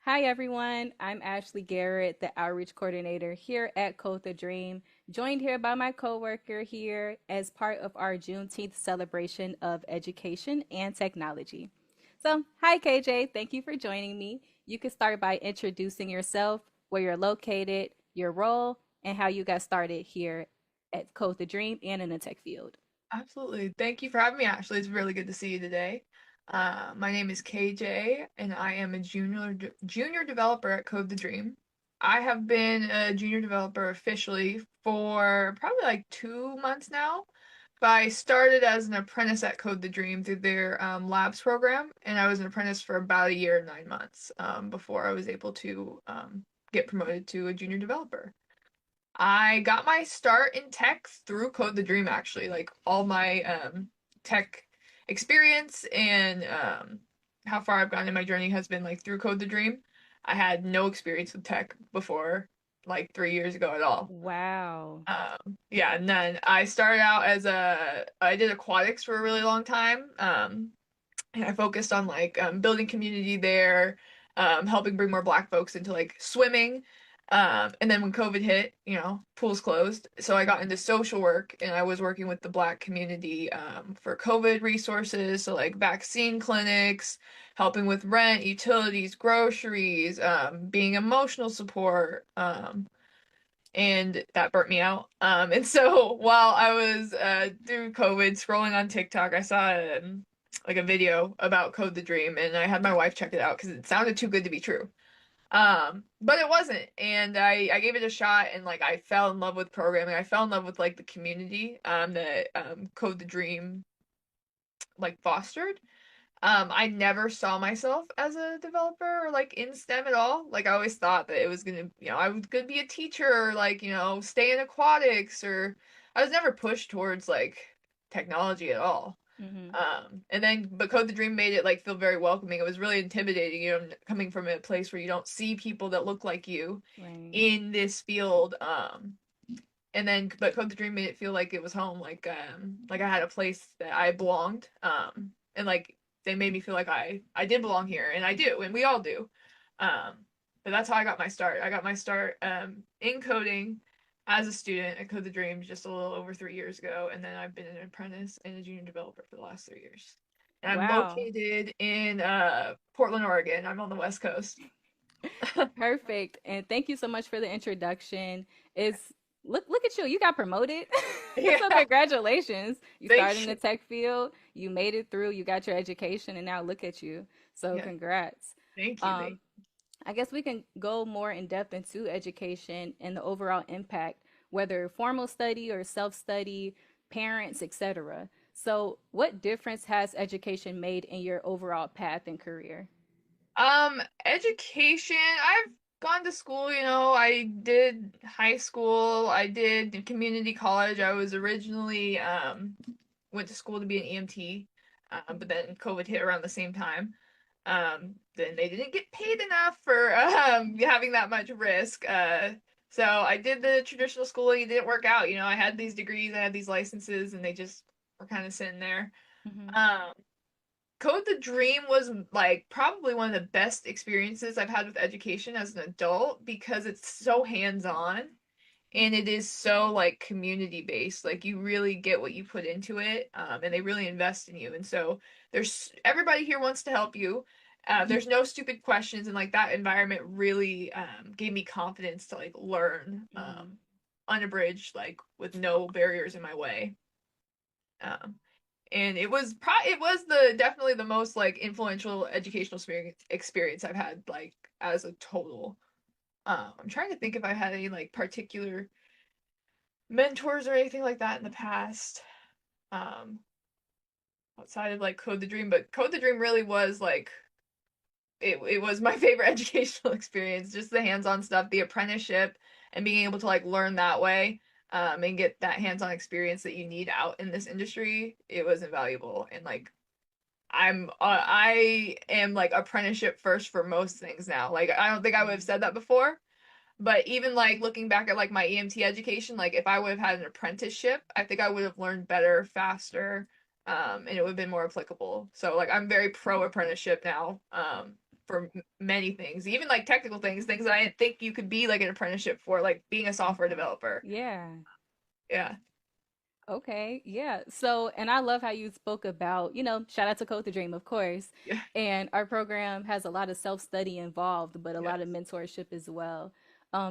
Hi, everyone. I'm Ashley Garrett, the outreach coordinator here at Code the Dream, joined here by my coworker here as part of our Juneteenth celebration of education and technology. So, hi, KJ. Thank you for joining me. You can start by introducing yourself, where you're located, your role, and how you got started here at Code the Dream and in the tech field. Absolutely. Thank you for having me, Ashley. It's really good to see you today. My name is KJ, and I am a junior developer at Code the Dream. I have been a junior developer officially for probably like 2 months now. But I started as an apprentice at Code the Dream through their labs program, and I was an apprentice for about a year and 9 months before I was able to get promoted to a junior developer. I got my start in tech through Code the Dream, actually. Like all my tech experience and how far I've gone in my journey has been like through Code the Dream. I had no experience with tech before like 3 years ago at all. Wow. Yeah, none. I started out I did aquatics for a really long time. And I focused on like building community there, helping bring more Black folks into like swimming. And then when COVID hit, pools closed. So I got into social work and I was working with the Black community for COVID resources, so like vaccine clinics, helping with rent, utilities, groceries, being emotional support. And that burnt me out. And so while I was through COVID scrolling on TikTok, I saw like a video about Code the Dream, and I had my wife check it out because it sounded too good to be true. But it wasn't, and I gave it a shot, and like I fell in love with programming. I fell in love with like the community that Code the Dream like fostered. I never saw myself as a developer or like in STEM at all. Like I always thought that it was gonna, I was gonna be a teacher or like, stay in aquatics or I was never pushed towards like technology at all. Mm-hmm. And then but Code the Dream made it like feel very welcoming. It was really intimidating, coming from a place where you don't see people that look like you Right. in this field. And then but Code the Dream made it feel like it was home, like I had a place that I belonged. And like they made me feel like I did belong here, and I do, and we all do. But that's how I got my start. I got my start in coding as a student at Code the Dream just a little over 3 years ago, and then I've been an apprentice and a junior developer for the last 3 years. And I'm Wow. located in Portland, Oregon. I'm on the West Coast. Perfect. And thank you so much for the introduction. It's look at you. You got promoted. So Yeah, congratulations. You started in thank the you. tech field, you made it through, you got your education, and now look at you. So Yeah, congrats. thank you. Um, I guess we can go more in depth into education and the overall impact, whether formal study or self-study, parents, etc. So what difference has education made in your overall path and career? Education. I've gone to school, I did high school, I did community college. I was originally went to school to be an EMT, but then COVID hit around the same time. Then they didn't get paid enough for having that much risk. So I did the traditional schooling. It didn't work out. I had these degrees, I had these licenses, and they just were kind of sitting there. Mm-hmm. Um, Code the Dream was like probably one of the best experiences I've had with education as an adult because it's so hands-on and it is so like community based. Like you really get what you put into it, and they really invest in you. And so there's everybody here wants to help you. There's no stupid questions, and like that environment really gave me confidence to like learn Mm-hmm. unabridged, like with no barriers in my way. Um, and it was the definitely the most like influential educational experience I've had like as a total. I'm trying to think if I had any like particular mentors or anything like that in the past. Um, Outside of like Code the Dream, but Code the Dream really was like it was my favorite educational experience. Just the hands-on stuff, the apprenticeship, and being able to like learn that way. And get that hands-on experience that you need out in this industry, it was invaluable. And like I am like apprenticeship first for most things now. Like I don't think I would have said that before, but even like looking back at like my EMT education, like if I would have had an apprenticeship, I think I would have learned better, faster, and it would have been more applicable. So like I'm very pro apprenticeship now. for many things, even like technical things, things that I didn't think you could be like an apprenticeship for, like being a software developer. Yeah. Yeah. Okay, yeah. So, and I love how you spoke about, shout out to Code the Dream, of course. Yeah. And our program has a lot of self-study involved, but a Yes. lot of mentorship as well.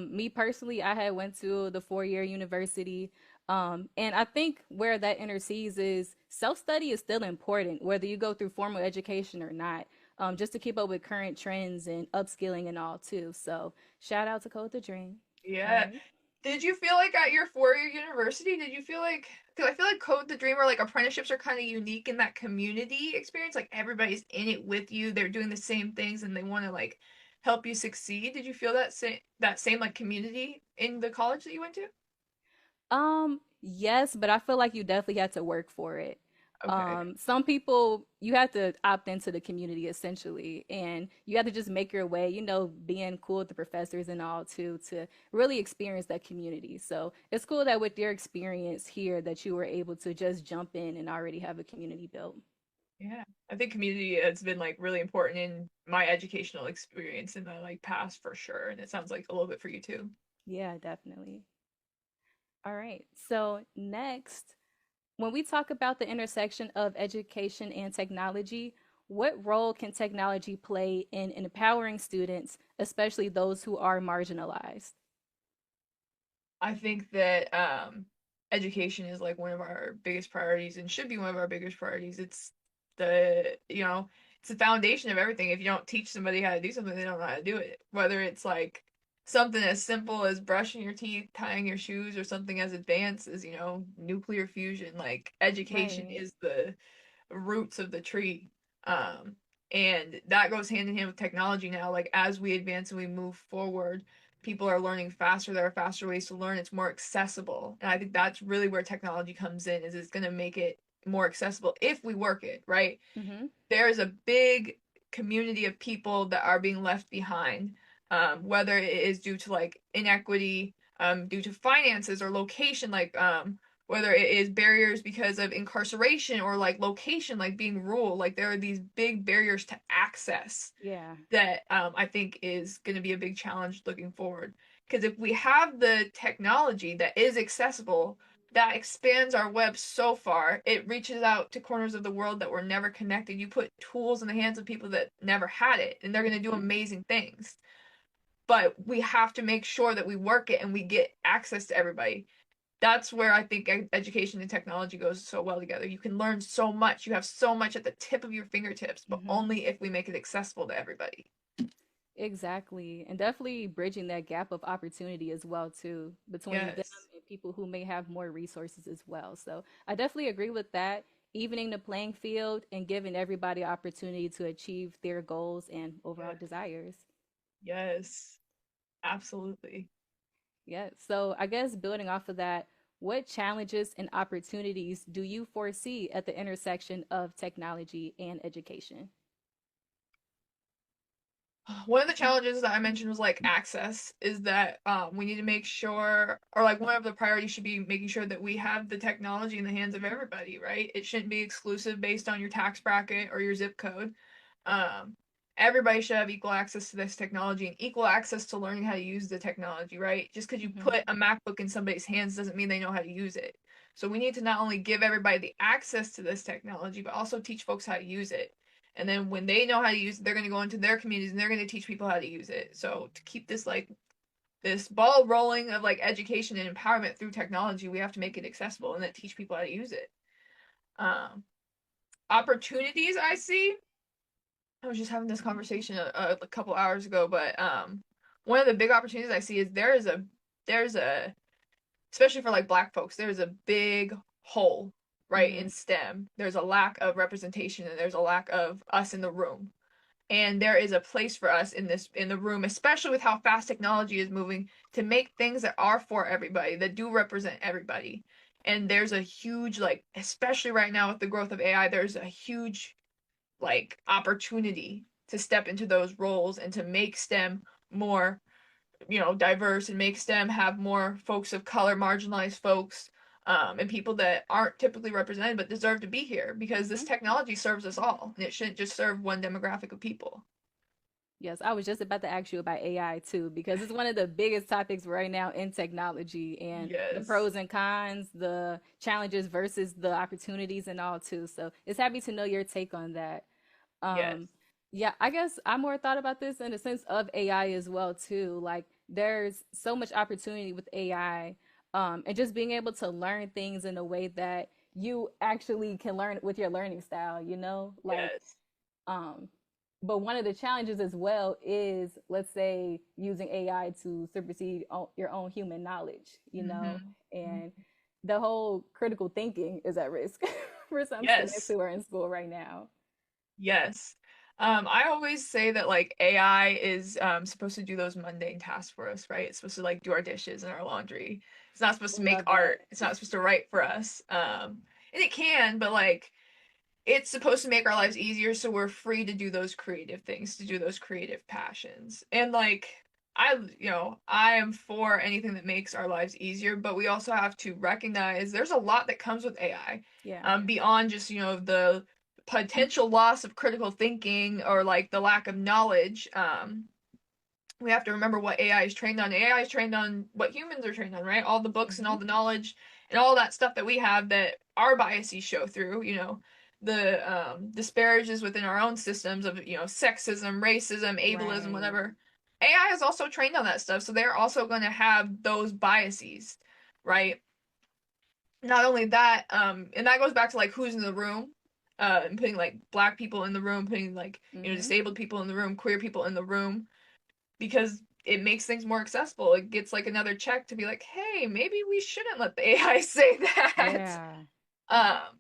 Me personally, I had went to the four-year university. And I think where that intercedes is self-study is still important, whether you go through formal education or not, just to keep up with current trends and upskilling and all too. So, shout out to Code the Dream. All Yeah. right. Did you feel like at your four-year university, did you feel like, because I feel like Code the Dream or like apprenticeships are kind of unique in that community experience, like everybody's in it with you, they're doing the same things and they want to like help you succeed. Did you feel that same like community in the college that you went to? Yes, but I feel like you definitely had to work for it. Okay. Some people you have to opt into the community essentially, and you have to just make your way, being cool with the professors and all too, to really experience that community. So it's cool that with your experience here that you were able to just jump in and already have a community built. Yeah. I think community has been like really important in my educational experience in the like past for sure. And it sounds like a little bit for you too. Yeah, definitely. All right. So next, when we talk about the intersection of education and technology, what role can technology play in empowering students, especially those who are marginalized? I think that education is like one of our biggest priorities and should be one of our biggest priorities. It's it's the foundation of everything. If you don't teach somebody how to do something, they don't know how to do it. Whether it's like something as simple as brushing your teeth, tying your shoes, or something as advanced as, nuclear fusion, like education Right. is the roots of the tree. Um, and that goes hand in hand with technology now. Like as we advance and we move forward, people are learning faster. There are faster ways to learn. It's more accessible. And I think that's really where technology comes in, is it's going to make it more accessible if we work it, right? Mm-hmm. There's a big community of people that are being left behind, whether it is due to like inequity, due to finances or location, like whether it is barriers because of incarceration or like location, like being rural. Like there are these big barriers to access Yeah. that I think is going to be a big challenge looking forward. Because if we have the technology that is accessible, that expands our web so far, it reaches out to corners of the world that were never connected. You put tools in the hands of people that never had it, and they're going to do Mm-hmm. amazing things. But we have to make sure that we work it and we get access to everybody. That's where I think education and technology goes so well together. You can learn so much. You have so much at the tip of your fingertips, but Mm-hmm. only if we make it accessible to everybody. Exactly. And definitely bridging that gap of opportunity as well too between them Yes. and people who may have more resources as well. So I definitely agree with that. Evening the playing field and giving everybody opportunity to achieve their goals and overall Yes. desires. Yes. Absolutely. Yeah. So I guess building off of that, what challenges and opportunities do you foresee at the intersection of technology and education? One of the challenges that I mentioned was like access, is that we need to make sure, or like one of the priorities should be making sure that we have the technology in the hands of everybody, right? It shouldn't be exclusive based on your tax bracket or your zip code. Um, Everybody should have equal access to this technology and equal access to learning how to use the technology, right? Just because you Mm-hmm. put a MacBook in somebody's hands doesn't mean they know how to use it. So we need to not only give everybody the access to this technology, but also teach folks how to use it. And then when they know how to use it, they're going to go into their communities and they're going to teach people how to use it. So to keep this ball rolling of like education and empowerment through technology, we have to make it accessible and then teach people how to use it. Um, Opportunities I see, I was just having this conversation a couple hours ago, but one of the big opportunities I see is there's a especially for like black folks, there's a big hole, right, Mm-hmm. in STEM. There's a lack of representation and there's a lack of us in the room. And there is a place for us in the room, especially with how fast technology is moving, to make things that are for everybody, that do represent everybody. And there's a huge, like, especially right now with the growth of AI, there's a huge like opportunity to step into those roles and to make STEM more, diverse, and make STEM have more folks of color, marginalized folks, and people that aren't typically represented but deserve to be here, because this Mm-hmm. technology serves us all and it shouldn't just serve one demographic of people. Yes, I was just about to ask you about AI too, because it's one of the biggest topics right now in technology and the Yes. pros and cons, the challenges versus the opportunities and all too. So it's happy to know your take on that. Yes. Um, yeah, I guess I more thought about this in the sense of AI as well too. Like there's so much opportunity with AI, and just being able to learn things in a way that you actually can learn with your learning style, you know? Like Yes. um, but one of the challenges as well is, let's say, using AI to supersede your own human knowledge, you know, Hmm. and the whole critical thinking is at risk for some students Yes. who are in school right now. Yes. I always say that like AI is supposed to do those mundane tasks for us, right? It's supposed to like do our dishes and our laundry. It's not supposed to make Love that. art. It's not supposed to write for us. And it can, but like it's supposed to make our lives easier so we're free to do those creative things, to do those creative passions. And like I am for anything that makes our lives easier, but we also have to recognize there's a lot that comes with AI. Yeah. Beyond just, the potential loss of critical thinking or like the lack of knowledge. We have to remember what AI is trained on. AI is trained on what humans are trained on, right? All the books and Hmm. all the knowledge and all that stuff that we have that our biases show through, the disparages within our own systems of, sexism, racism, ableism, Right. whatever. AI is also trained on that stuff, so they're also going to have those biases, right? Not only that, and that goes back to like who's in the room, and putting like black people in the room, putting like, Hmm. disabled people in the room, queer people in the room because it makes things more accessible. It gets like another check to be like, hey, maybe we shouldn't let the AI say that. Yeah. Um,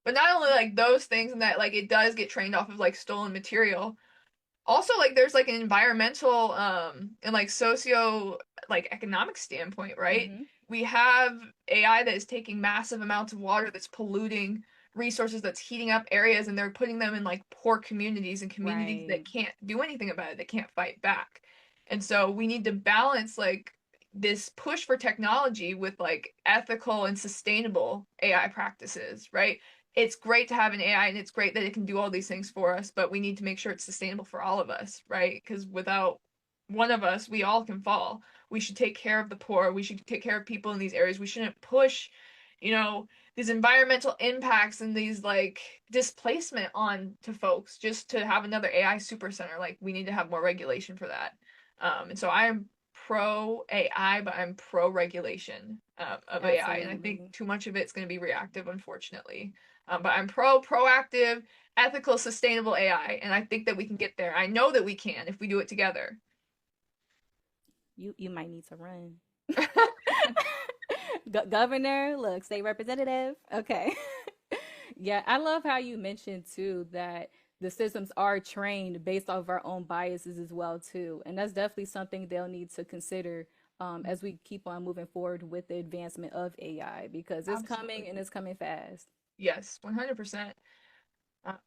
but not only like those things and that like it does get trained off of like stolen material. Also like there's like an environmental and like socio like economic standpoint, right? Hmm. We have AI that is taking massive amounts of water that's polluting resources that's heating up areas and they're putting them in like poor communities and communities Right. that can't do anything about it, that can't fight back. And so we need to balance like this push for technology with like ethical and sustainable AI practices, right? It's great to have an AI and it's great that it can do all these things for us, but we need to make sure it's sustainable for all of us, right? Because without one of us, we all can fall. We should take care of the poor. We should take care of people in these areas. We shouldn't push, these environmental impacts and these like displacement on to folks just to have another AI super center. Like we need to have more regulation for that. And so I am pro AI, but I'm pro regulation of AI, and I think Absolutely. too much of it's going to be reactive, unfortunately. But I'm proactive, ethical, sustainable AI, and I think that we can get there. I know that we can if we do it together. You might need to run. Governor, look, state representative. Okay. Yeah, I love how you mentioned too that the systems are trained based off of our own biases as well too, and that's definitely something they'll need to consider as we keep on moving forward with the advancement of AI because it's coming and Absolutely. it's coming fast. Yes, 100%. Um,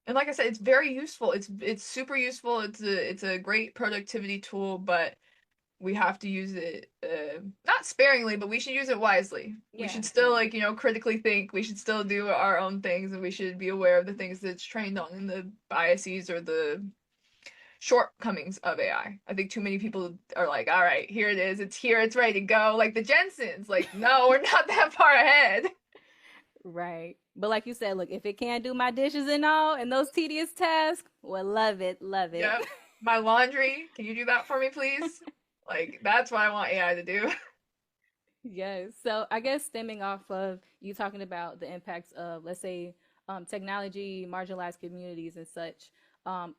and like I said, it's very useful. It's super useful. It's a great productivity tool, but we have to use it not sparingly, but we should use it wisely. We Yeah, should still like, critically think. We should still do our own things and we should be aware of the things that it's trained on and the biases or the shortcomings of AI. I think too many people are like, all right, here it is. It's here. It's ready to go. Like the Jensens. Like, no, we're not that far ahead. right. But like you said, look, if it can't do my dishes and all and those tedious tasks, well, love it, love it. Yep. My laundry. Can you do that for me, please? Like, that's what I want AI to do. Yes. So I guess stemming off of you talking about the impacts of, let's say, technology, marginalized communities, and such.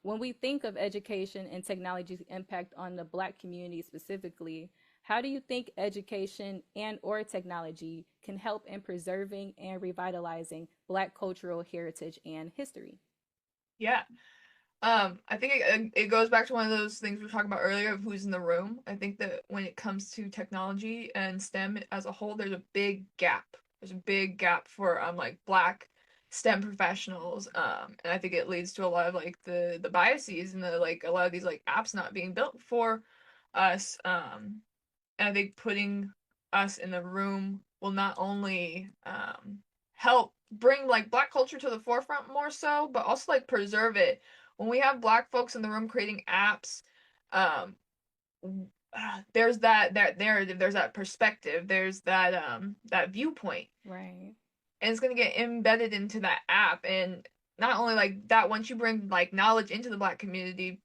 When we think of education and technology's impact on the Black community specifically, how do you think education and or technology can help in preserving and revitalizing Black cultural heritage and history? Yeah. I think it goes back to one of those things we were talking about earlier of who's in the room. I think that when it comes to technology and STEM as a whole, there's a big gap. There's a big gap for like Black STEM professionals. And I think it leads to a lot of like the biases and the like a lot of these like apps not being built for us. And I think putting us in the room will not only help bring like Black culture to the forefront more so, but also like preserve it when we have Black folks in the room creating apps, um, there's that narrative, there's that perspective, there's that viewpoint, Right. and it's gonna get embedded into that app. And not only like that, once you bring like knowledge into the Black community,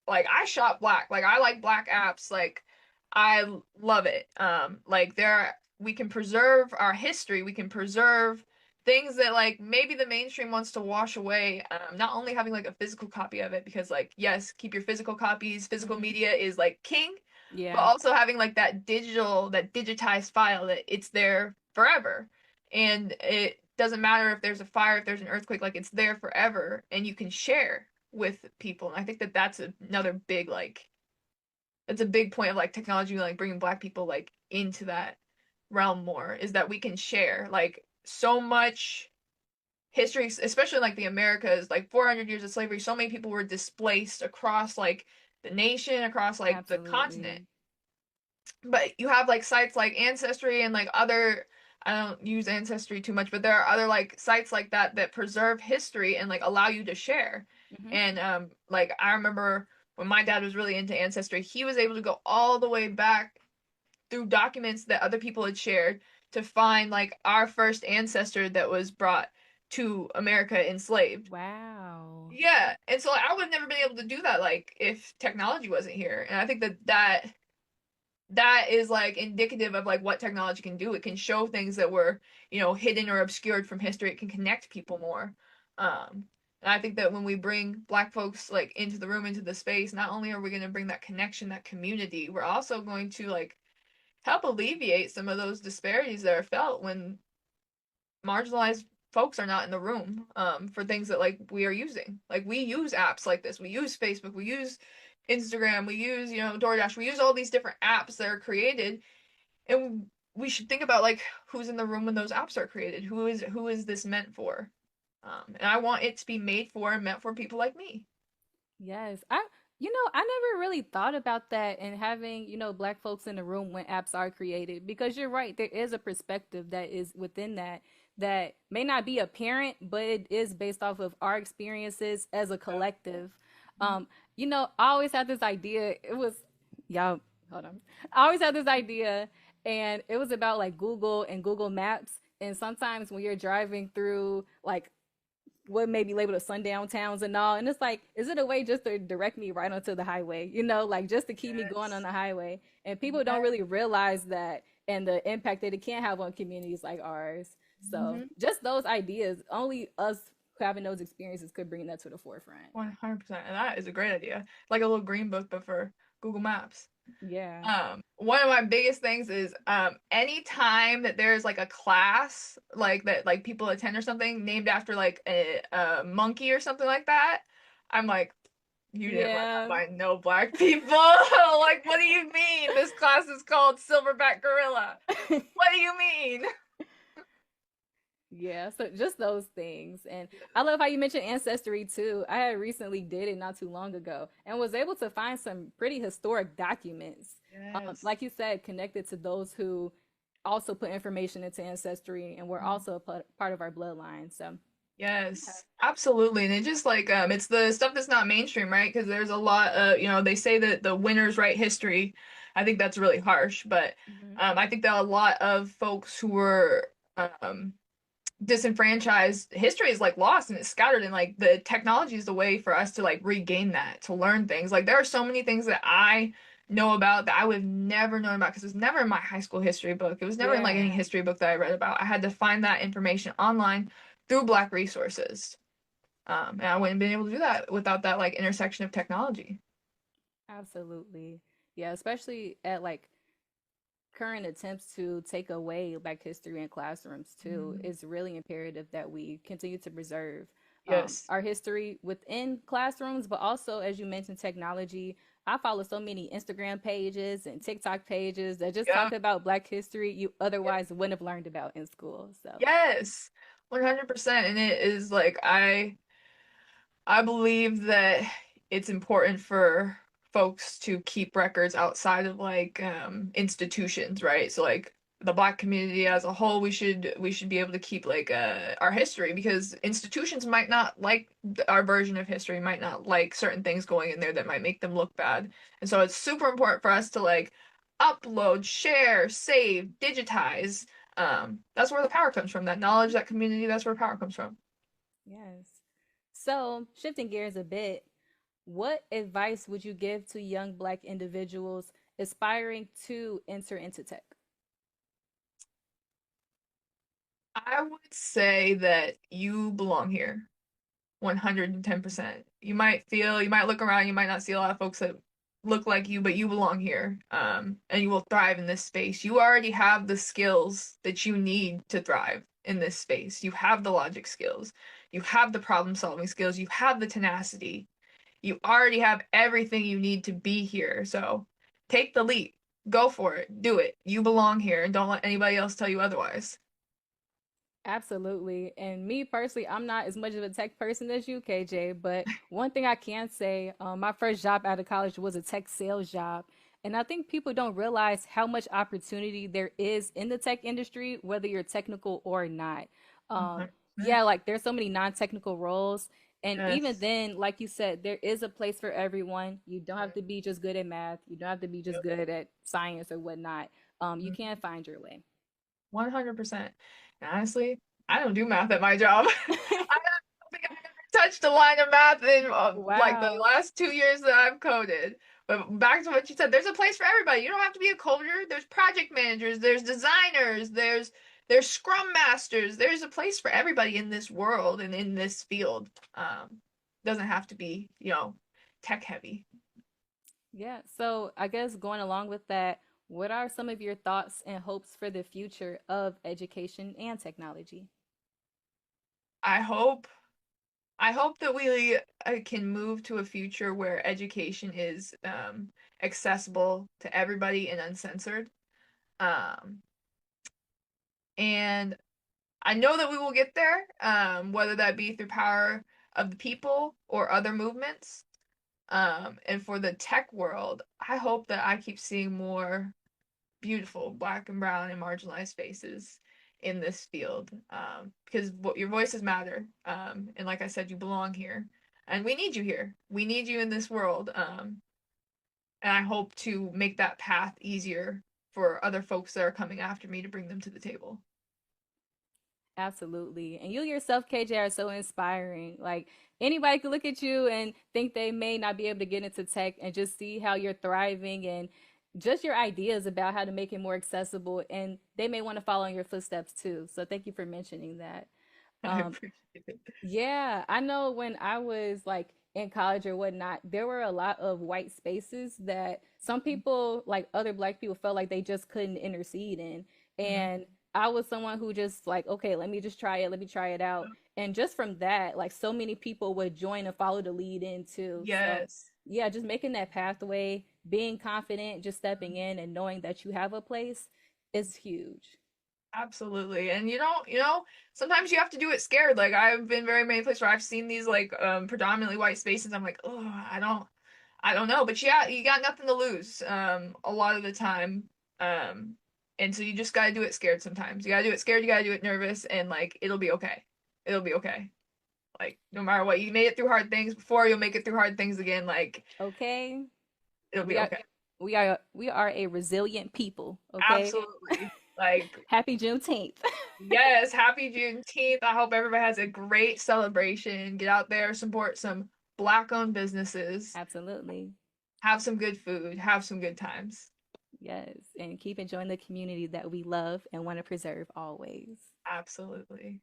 like I shop Black, like I like Black apps, like I love it. Like we can preserve our history, we can preserve things that like maybe the mainstream wants to wash away. Not only having like a physical copy of it, because like yes, keep your physical copies, physical Hmm. media is like king, but Yeah. also having like that digital, that digitized file that it's there forever. And it doesn't matter if there's a fire, if there's an earthquake, like it's there forever and you can share with people. And I think that that's another big like that's a big point of like technology, like bringing Black people like into that realm more, is that we can share like so much history, especially like the Americas, like 400 years of slavery. So many people were displaced across like the nation, across like the continent. Absolutely. But you have like sites like Ancestry and like other, I don't use Ancestry too much, but there are other like sites like that that preserve history and like allow you to share. Hmm. And like I remember when my dad was really into Ancestry, he was able to go all the way back through documents that other people had shared to find like our first ancestor that was brought to America enslaved. Wow. Yeah, and so like, I would have never been able to do that like if technology wasn't here. And I think that is like indicative of like what technology can do. It can show things that were, hidden or obscured from history. It can connect people more. And I think that when we bring Black folks like into the room, into the space, not only are we going to bring that connection, that community, we're also going to like help alleviate some of those disparities that are felt when marginalized folks are not in the room, for things that like we are using. Like we use apps like this. We use Facebook, we use Instagram, we use, DoorDash, we use all these different apps that are created, and we should think about like who's in the room when those apps are created. Who is this meant for? And I want it to be made for and meant for people like me. Yes. I never really thought about that and having, Black folks in the room when apps are created because you're right. There is a perspective that is within that may not be apparent, but it is based off of our experiences as a Yeah. collective. I always had this idea. It was, y'all, hold on. I always had this idea, and it was about like Google and Google Maps. And sometimes when you're driving through like what may be labeled as sundown towns and all. And it's like, is it a way just to direct me right onto the highway? Like just to keep me going on Yes. the highway. And people don't Yes. really realize that and the impact that it can have on communities like ours. So Mm-hmm. just those ideas, only us having those experiences could bring that to the forefront. 100%. And that is a great idea. Like a little green book, but for Google Maps. Yeah. One of my biggest things is any time that there's like a class like that like people attend or something named after like a monkey or something like that, I'm like, you didn't run that Yeah. by no Black people. Like, what do you mean? This class is called Silverback Gorilla. What do you mean? Yeah, so just those things. And I love how you mentioned ancestry too. I had recently did it not too long ago and was able to find some pretty historic documents. Yes. Like you said, connected to those who also put information into ancestry and were also a part of our bloodline. So, Yes, absolutely. And it just like it's the stuff that's not mainstream, right? Because there's a lot they say that the winners write history. I think that's really harsh, but mhm. I think that a lot of folks who were um disenfranchised, history is like lost and it's scattered, and like the technology is the way for us to like regain that, to learn things. Like there are so many things that I know about that I would have never known about because it was never in my high school history book. It was never in like any Yeah, history book that I read about. I had to find that information online through Black resources. And I wouldn't have been able to do that without that like intersection of technology. absolutely. Yeah, especially at like current attempts to take away Black history in classrooms too, Mhm. it's really imperative that we continue to preserve Yes. our history within classrooms, but also, as you mentioned, technology. I follow so many Instagram pages and TikTok pages that just Yeah. talk about Black history you Yeah. otherwise wouldn't have learned about in school. So, Yes. 100%. And it is like I believe that it's important for folks to keep records outside of like institutions, right? So like the Black community as a whole, we should be able to keep like our history, because institutions might not like our version of history, might not like certain things going in there that might make them look bad. And so it's super important for us to like upload, share, save, digitize. That's where the power comes from. That knowledge, that community, that's where power comes from. Yes. So, shifting gears a bit, what advice would you give to young Black individuals aspiring to enter into tech? I would say that you belong here. 110%. You might look around, you might not see a lot of folks that look like you, but you belong here. And you will thrive in this space. You already have the skills that you need to thrive in this space. You have the logic skills. You have the problem solving skills. You have the tenacity. You already have everything you need to be here. So take the leap. Go for it. Do it. You belong here, and don't let anybody else tell you otherwise. Absolutely. And me personally, I'm not as much of a tech person as you, KJ, but one thing I can say, my first job out of college was a tech sales job. And I think people don't realize how much opportunity there is in the tech industry, whether you're technical or not. Yeah, 100%. like there's so many non-technical roles. And even Yes. then, like you said, there is a place for everyone. You don't have to be just good at math. You don't have to be just Yep. good at science or whatnot. You Mhm. can find your way. 100%. And honestly, I don't do math at my job. I don't think I've ever touched a line of math in like the Wow. last 2 years that I've coded. But back to what you said, there's a place for everybody. You don't have to be a coder. There's project managers, there's designers, there's scrum masters. There's a place for everybody in this world and in this field. Doesn't have to be, tech heavy. Yeah. So I guess going along with that, what are some of your thoughts and hopes for the future of education and technology? I hope I hope that we can move to a future where education is accessible to everybody and uncensored. Um, and I know that we will get there, whether that be through power of the people or other movements. And for the tech world, I hope that I keep seeing more beautiful black and brown and marginalized faces in this field, because what your voices matter, and like I said, you belong here, and we need you here. We need you in this world, and I hope to make that path easier for other folks that are coming after me to bring them to the table. Absolutely. And you yourself, KJ, are so inspiring. Like anybody could look at you and think they may not be able to get into tech and just see how you're thriving and just your ideas about how to make it more accessible. And they may want to follow in your footsteps too. So thank you for mentioning that. I Um, appreciate it. Yeah, I know when I was like in college or whatnot, there were a lot of white spaces that some people, like other black people, felt like they just couldn't intercede in. Mhm. And I was someone who just like, okay, let me just try it, let me try it out. And just from that, like so many people would join and follow the lead in too. So Yes. yeah, just making that pathway, being confident, just stepping in and knowing that you have a place is huge. Absolutely. And sometimes you have to do it scared. Like I've been very many places where I've seen these like predominantly white spaces. I'm like, oh, I don't know. But yeah, you got nothing to lose, a lot of the time. Um, and so you just gotta do it scared sometimes. You gotta do it scared, you gotta do it nervous, and like it'll be okay. It'll be okay. Like no matter what, you made it through hard things before, you'll make it through hard things again. Like Okay? it'll We be are okay. we are a resilient people, okay? Absolutely. Like Happy Juneteenth. yes, happy Juneteenth. I hope everybody has a great celebration. Get out there, support some Black-owned businesses, Absolutely. have some good food, have some good times. Yes, and keep enjoying the community that we love and want to preserve always. Absolutely.